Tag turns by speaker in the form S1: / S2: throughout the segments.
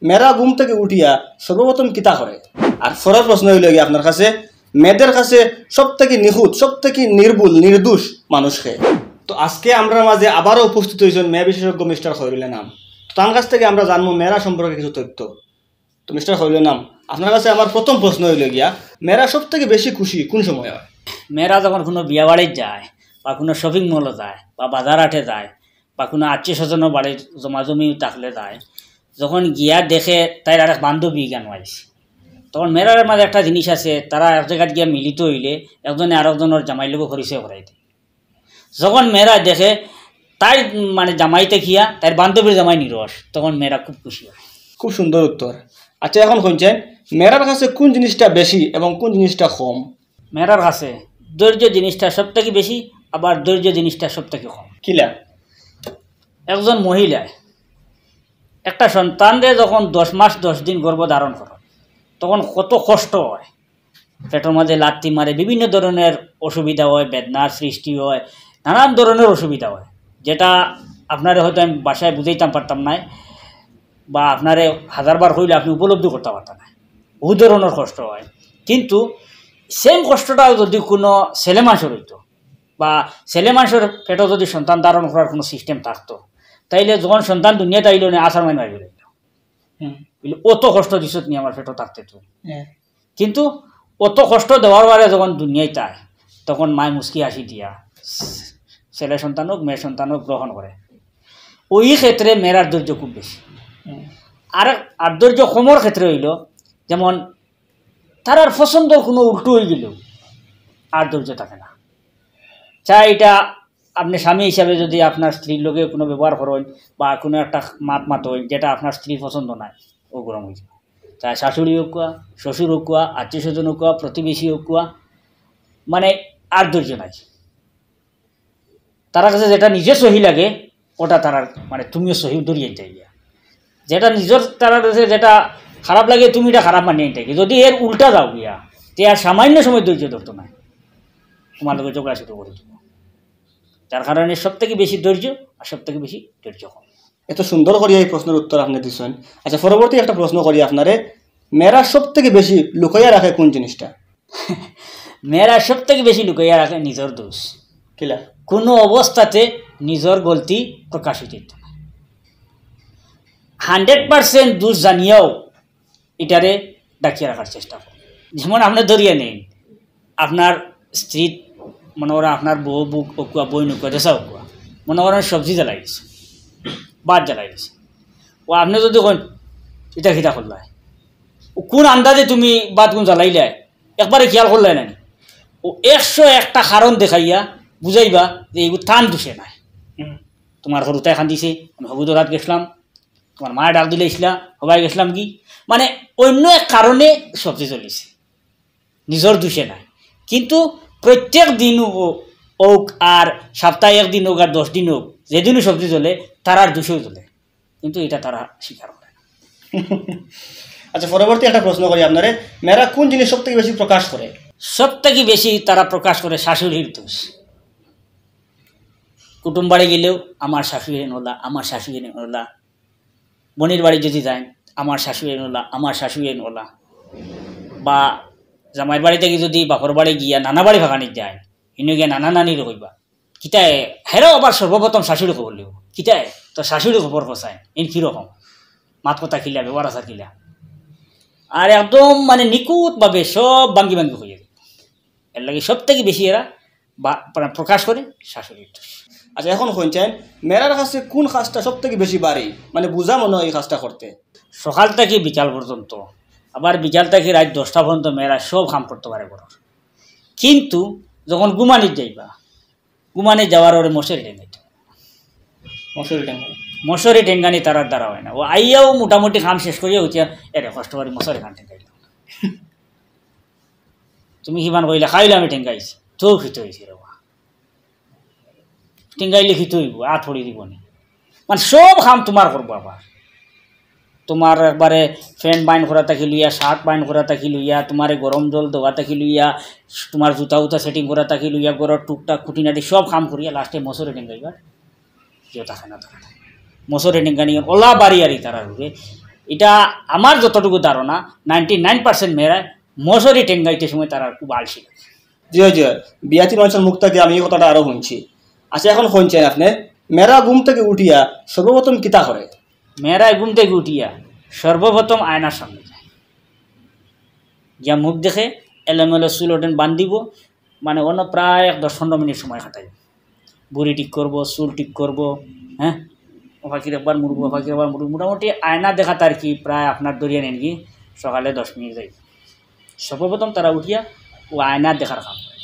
S1: মেয়েরা ঘুম থেকে উঠিয়া সর্বপ্রথম কিতা করে? আর ফরজ প্রশ্ন হইল গিয়ে আপনার কাছে, মেয়েদের কাছে সব থেকে নিখুঁত, সব থেকে নির্ভুল, নির্দোষ মানুষকে। তো আজকে আমরা মাঝে আবারও উপস্থিত হয়েছেন মেয়ে বিশেষজ্ঞ মিস্টার খয়রুলের নাম। তো তার কাছ থেকে আমরা জানবো মেয়েরা সম্পর্কে কিছু তথ্য। তো মিস্টার খয়রুলের নাম, আপনার কাছে আমার প্রথম প্রশ্ন হইল গিয়া, মেয়েরা সব থেকে বেশি খুশি কোন সময় হয়?
S2: মেয়েরা যখন কোনো বিয়া বাড়িতে যায় বা কোনো শপিং মলে যায় বা বাজার হাটে যায় বা কোনো আত্মীয় স্বজনের বাড়ির জমাজমি থাকলে যায়, যখন গিয়া দেখে তাই আর এক বান্ধবী গান আইছে, তখন মেয়েরার মাঝে একটা জিনিস আছে, তারা এক জায়গায় গিয়া মিলিত হইলে একজনে আরেকজনের জামাই লোক পরিচয় করাই দেয়। যখন মেয়েরা দেখে তাই মানে জামাইতে খিয়া তার বান্ধবীর জামাই নিরস, তখন মেয়েরা খুব খুশি হয়।
S1: খুব সুন্দর উত্তর। আচ্ছা, এখন শুনছেন মেয়েরার কাছে কোন জিনিসটা বেশি এবং কোন জিনিসটা কম?
S2: মেয়েরার কাছে ধৈর্য জিনিসটা সব থেকে বেশি, আবার ধৈর্য জিনিসটা সব থেকে কম।
S1: কিলা?
S2: একজন মহিলায় একটা সন্তানদের যখন 10 মাস 10 দিন গর্ভধারণ করে, তখন কত কষ্ট হয়, পেটের মাঝে লাত্তি মারে, বিভিন্ন ধরনের অসুবিধা হয়, বেদনার সৃষ্টি হয়, নানান ধরনের অসুবিধা হয়, যেটা আপনারে হয়তো আমি বাসায় বুঝাইতাম পারতাম না, বা আপনারে হাজারবার হইলে আপনি উপলব্ধি করতে পারতেন না। বহু ধরনের কষ্ট হয়। কিন্তু সেম কষ্টটা যদি কোনো ছেলে মানুষের হইতো, বা ছেলে মানুষের পেটে যদি সন্তান ধারণ করার কোনো সিস্টেম থাকতো, তাইলে যখন সন্তান দুনিয়াতে আইল না আসার মাইন মারি লাগতো, অত কষ্ট দিছ তুমি আমার পেটে থাকতে তো। কিন্তু অত কষ্ট দেওয়ার পরে যখন দুনিয়ায় তাই, তখন মায় মুস্কি হাসি দিয়া ছেলে সন্তান হোক মেয়ের সন্তান হোক গ্রহণ করে। ওই ক্ষেত্রে মেয়েরার ধৈর্য খুব বেশি। আর ধৈর্য কমর ক্ষেত্রে হইল, যেমন তার পছন্দ কোনো উল্টো হয়ে গেল আর ধৈর্য থাকে না। চাই এটা আপনি স্বামী হিসাবে যদি আপনার স্ত্রীর লোকে কোনো ব্যবহার করেন বা কোনো একটা মাত হইন যেটা আপনার স্ত্রীর পছন্দ নয়, ও গরম হয়ে যাবে। চাই শাশুড়ি হোক কুয়া, শ্বশুর হোক কুয়া, আত্মীয় স্বজন হোক কুয়া, প্রতিবেশী হোক কুয়া, মানে আর ধৈর্য নাই। তার কাছে যেটা নিজে সহি লাগে ওটা তারা মানে তুমিও সহি দরিয়ে যাই, যেটা নিজের তারা কাছে যেটা খারাপ লাগে তুমি এটা খারাপ মানিয়ে থাকি। যদি এর উল্টা যাও গিয়া, তে আর সামান্য সময় ধৈর্য ধরতো না, তোমার লোকের ঝগড়া শুরু করে দিব। যার কারণে সব থেকে বেশি ধৈর্য আর সব থেকে বেশি ধৈর্য কম।
S1: এত সুন্দর করিয়া এই প্রশ্নের উত্তর আপনি দিচ্ছেন। আচ্ছা, পরবর্তী একটা প্রশ্ন করি আপনারে, মেয়েরা সব থেকে বেশি লুকাইয়া রাখে কোন জিনিসটা?
S2: মেয়েরা সব থেকে বেশি লুকাইয়া রাখে নিজের দোষ।
S1: কিলা?
S2: কোনো অবস্থাতে নিজের গলতি প্রকাশিত হইত না। 100% দোষ জানিয়েও এটারে ডাকিয়ে রাখার চেষ্টা করে। যেমন আপনি ধরিয়ে নেন, আপনার স্ত্রী মনে করেন আপনার বউ বুক ওকুয়া বই নুকুয়া দেশা ওকুয়া মনে করেন সবজি জ্বালাই দিছে, ভাত জ্বালাই দিছে, ও আপনি যদি কেন এটা খিতা করলাই, ও কোন আন্দাজে তুমি ভাত কোন জ্বালাইলাই একবারে খেয়াল করলাই না, ও 101টা কারণ দেখাইয়া বুঝাইবা যে এইগুলো টান দোষে নাই। তোমার সরুতায় খান দিছে, আমি হবুদর রাত গেছিলাম, তোমার মায়ের ডাক দিলে ইসলাম সবাই গেছিলাম কি, মানে অন্য এক কারণে সবজি চলিছে, নিজের দোষে নাই। কিন্তু প্রত্যেক দিন হোক আর সপ্তাহে 1 দিন হোক আর 10 দিন হোক, যেদিনও সবজি চলে তারার দোষেও চলে, কিন্তু এটা তারা স্বীকার করে না।
S1: আচ্ছা, পরবর্তী একটা প্রশ্ন করি আপনারে, মেয়েরা কোন জিনিস সব থেকে বেশি প্রকাশ করে?
S2: সব থেকে বেশি তারা প্রকাশ করে শাশুড়ির দোষ। কুটুম বাড়ি গেলেও আমার শাশুড়ি নোলা, আমার শাশুড়ি নোলা, বোনের বাড়ি যদি যায় আমার শাশুড়ি নোলা, আমার শাশুড়ি নোলা, বা জামাইয়ের বাড়ি থেকে যদি বাপর বাড়ি গিয়া নানা বাড়ি ভাগানি যায়, ইনো গিয়া নানা নানির হইবা কিতায়, হেরাও আবার সর্বপ্রথম শাশুড়ি খবর লিব কিতায়, তো শাশুড়ি খবর পচায় ইন কীরকম মাত কথা কিলা ব্যবহার আচার কিলা, আর একদম মানে নিখুঁতভাবে সব বাঙ্গি বাঙ্গি হয়ে যাবে। এর লাগে সব থেকে বেশি এরা প্রকাশ করে শাশুড়ির দোষ।
S1: আচ্ছা, এখন শুনছেন মেয়েরার কাছে কোন কাজটা সব থেকে বেশি বাড়ি, মানে বুঝা মনে হয় এই কাজটা করতে?
S2: সকাল থেকে বিকাল পর্যন্ত, আবার বিকাল থেকে রাত 10টা পর্যন্ত মেয়েরা সব কাম করতে পারে বড়। কিন্তু যখন গুমানি যাইবা, গুমানি যাওয়ার ওরে মশারি টেঙ্গাইতে, মশারি টেঙ্গানি তারার দ্বারা হয় না। ও আইয়াও মোটামুটি কাম শেষ করিয়া উঠিয়া এরে কষ্ট করে মশারি খান টেঙ্গাইল, তুমি কিমান কইলে খাইলে আমি টেঙ্গাইছি তো খিতে হয়েছি রে, টেঙ্গাইলে খিতে হইব আর থড়ি দিব নি, মানে সব কাম তোমার করবো। আবার তোমার একবারে ফ্যান বাইন করা থাকি লইয়া, শার্ট বাইন করা থাকি লইয়া, তোমার গরম জল দেওয়া থাকি লইয়া, তোমার জুতা উতা সেটিং করা থাকি লইয়া, গরর টুকটাক খুঁটিনাটি সব কাম করিয়া লাস্টে মশারি টেঙ্গাইবার কেউ থাকে না, থাকে মশারি টেঙ্গানি ওলা বাড়ি আরি তারা রুবে এটা আমার যতটুকু ধারণা 99% মেয়েরাই মশারি টেঙ্গাইতে সময় তারা খুব আলসি লাগে।
S1: জি জি, বিয়াতি মানুষের মুখ থেকে আমি এই কথাটা আরো শুনছি। আচ্ছা, এখন শুনছেন আপনি, মেয়েরা ঘুম থেকে উঠিয়া সর্বপ্রথম কিতা করে?
S2: মেয়েরাই ঘুম থেকে উঠিয়া সর্বপ্রথম আয়নার সামনে যায়, যা মুখ দেখে এলোমেলো চুল ওঠেন বান্ধিব, মানে অন্য প্রায় 10-15 মিনিট সময় কাটাই, বুড়ি ঠিক করবো, চুল ঠিক করবো, হ্যাঁ, ফাঁকির একবার মুড়বো, ফাঁকির একবার মুড়বো, মোটামুটি আয়না দেখা তার কি প্রায় আপনার দরিয়া নেন কি সকালে 10 মিনিট যাই। সর্বপ্রথম তারা উঠিয়া ও আয়না দেখার কাম করে।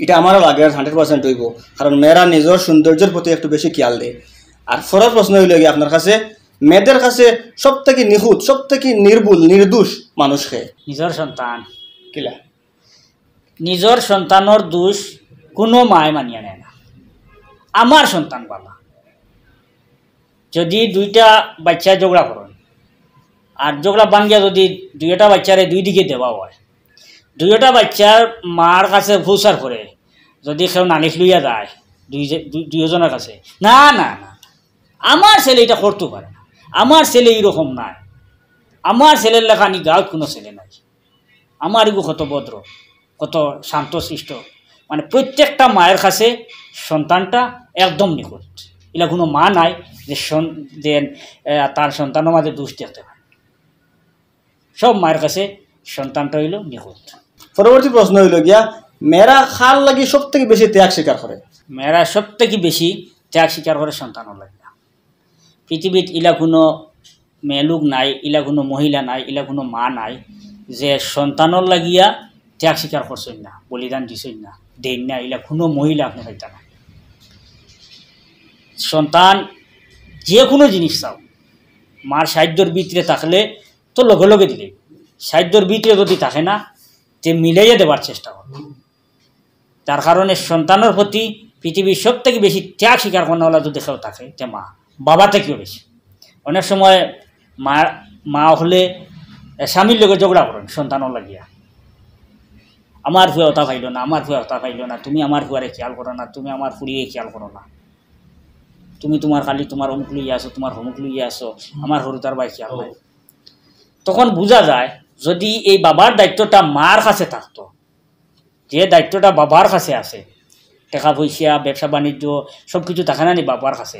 S1: এটা আমারও লাগে 100% হইব, কারণ মেয়েরা নিজের সৌন্দর্যের প্রতি একটু বেশি খেয়াল দেয়। আর ফরজ প্রশ্ন হইল গিয়ে আপনার কাছে, মেয়েদের কাছে সব থেকে নিখুঁত, সব থেকে নির্ভুল, নির্দোষ মানুষকে
S2: নিজের সন্তান।
S1: কিলা?
S2: নিজের সন্তানের দোষ কোনো মায় মানিয়ে নেয় না। আমার সন্তান বাবা, যদি দুইটা বাচ্চা ঝগড়া করেন আর ঝগড়া ভাঙ্গিয়া যদি দুইটা বাচ্চারে দুই দিকে দেওয়া হয়, দুইটা বাচ্চার মার কাছে ফুসার করে যদি কেউ নালিশ লইয়া যায় দুইজনের কাছে, না না না, আমার ছেলে এটা করতে পারে না, আমার ছেলে এইরকম নাই, আমার ছেলের লেখানি গাঁত কোনো ছেলে নাই, আমার এগু কত ভদ্র, কত শান্ত সৃষ্ট, মানে প্রত্যেকটা মায়ের কাছে সন্তানটা একদম নিখুঁত। এলা কোনো মা নাই যে তার সন্তানের মাঝে দোষ দেখতে পারে। সব মায়ের কাছে সন্তানটা হইল নিখুঁত।
S1: পরবর্তী প্রশ্ন হইল গিয়া, মেয়েরা খাল লাগি সব থেকে বেশি ত্যাগ স্বীকার করে?
S2: মেয়েরা সব থেকে বেশি ত্যাগ স্বীকার করে সন্তানের লাগে। পৃথিবীত ইলা কোনো মেলুক নাই, ইলা কোনো মহিলা নাই, ইলা কোনো মা নাই যে সন্তানের লাগিয়া ত্যাগ স্বীকার করছেন না, বলিদান দিছেন না, দেন না, ইলা কোনো মহিলা আপনি হইতা না। সন্তান যে কোনো জিনিস চাও, মার সাহায্যর ভিতরে থাকলে তো লগে লগে দিলে, সাহায্যর ভিতরে যদি থাকে না তে মিলাইয়া দেবার চেষ্টা করবে। তার কারণে সন্তানের প্রতি পৃথিবীর সব থেকে বেশি ত্যাগ স্বীকার করানোওয়ালা যদি কেউ থাকে তে মা, বাবা থেকেও বেশি। অনেক সময় মা হলে স্বামীর লোকে ঝগড়া করেন সন্তানও লাগিয়া, আমার ফুয়া ওটা পাইল না, আমার ফুয়া ওটা পাইল না, তুমি আমার ফুয়ারে খেয়াল করো না, তুমি আমার ফুড়িয়ে খেয়াল করো না, তুমি তোমার খালি তোমার অমুক লইয়া আসো, তোমার অমুক লইয়া আসো, আমার হরুতার ভাই খেয়াল নাই। তখন বোঝা যায় যদি এই বাবার দায়িত্বটা মার কাছে থাকতো, যে দায়িত্বটা বাবার কাছে আছে, টাকা পয়সা ব্যবসা বাণিজ্য সব কিছু থাকে না নি বাবার কাছে,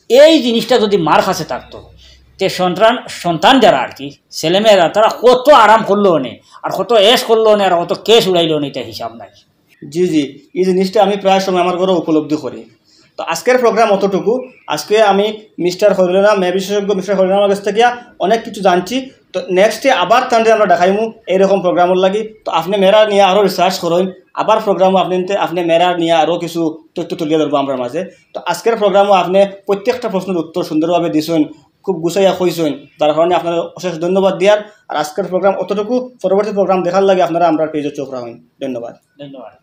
S2: এই জিনিসটা যদি মার কাছে থাকতো তে সন্তান যারা আর কি ছেলেমেয়েরা তারা কত আরাম করলো নে, আর কত এস করলো নে, আর কত কেস উড়াইলো নে, এটা হিসাব নাই।
S1: জি জি, এই জিনিসটা আমি প্রায় সময় আমার ঘরে উপলব্ধি করি। তো আজকের প্রোগ্রাম অতটুকু। আজকে আমি মিস্টার হরিনা, মেয়ে বিশেষজ্ঞ মিস্টার হরিনার কাছ থেকে অনেক কিছু জানছি। তো নেক্সটে আবার তান্ডে আমরা দেখাইমু এইরকম প্রোগ্রামের লাগি। তো আপনি মেয়েরা নিয়ে আরও রিসার্চ করেন, আবার প্রোগ্রামও আপনি মেয়েরা নিয়ে আরও কিছু তথ্য তুলিয়ে ধরবো আমরা মাঝে। তো আজকের প্রোগ্রামও আপনি প্রত্যেকটা প্রশ্নের উত্তর সুন্দরভাবে দিয়েছেন, খুব গুছাইয়া কইছেন, তার কারণে আপনার অশেষ ধন্যবাদ দিয়ার। আর আজকের প্রোগ্রাম অতটুকু। পরবর্তী প্রোগ্রাম দেখার লাগে আপনারা আমরা পেজে চোখ রাখেন। ধন্যবাদ।
S2: ধন্যবাদ।